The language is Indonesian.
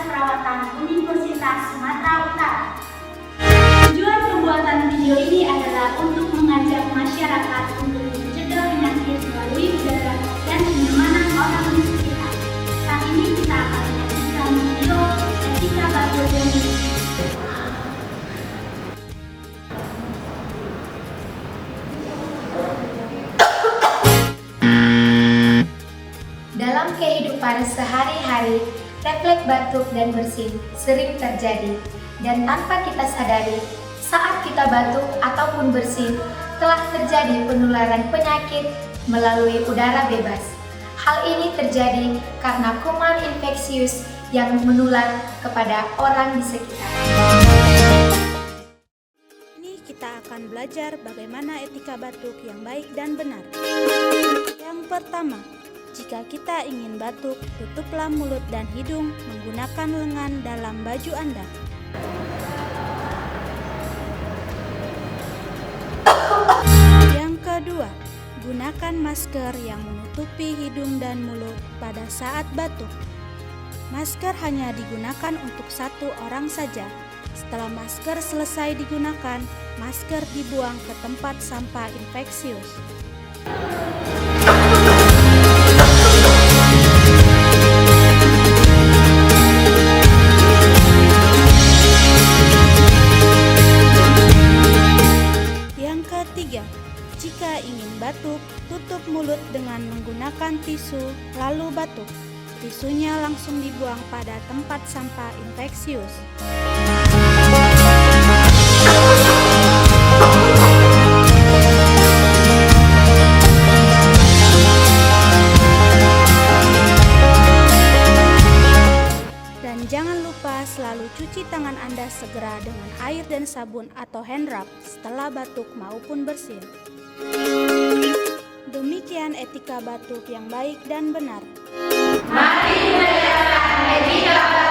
Keperawatan Universitas Sumatera Utara. Tujuan pembuatan video ini adalah untuk mengajak masyarakat untuk mencegah penyakit melalui udara dan kenyamanan orang di sekitar. Saat ini kita akan menyaksikan video etika batuk dan bersih. Dalam kehidupan sehari-hari, refleks batuk dan bersin sering terjadi, dan tanpa kita sadari, saat kita batuk ataupun bersin, telah terjadi penularan penyakit melalui udara bebas. Hal ini terjadi karena kuman infeksius yang menular kepada orang di sekitar. Ini kita akan belajar bagaimana etika batuk yang baik dan benar. Yang pertama, jika kita ingin batuk, tutuplah mulut dan hidung menggunakan lengan dalam baju Anda. Yang kedua, gunakan masker yang menutupi hidung dan mulut pada saat batuk. Masker hanya digunakan untuk satu orang saja. Setelah masker selesai digunakan, masker dibuang ke tempat sampah infeksius. Ketiga, jika ingin batuk, tutup mulut dengan menggunakan tisu, lalu batuk. Tisunya langsung dibuang pada tempat sampah infeksius. Dan jangan lupa selalu cuci tangan Anda segera dengan air dan sabun atau hand rub setelah batuk maupun bersin. Demikian etika batuk yang baik dan benar. Mari menegakkan etika batuk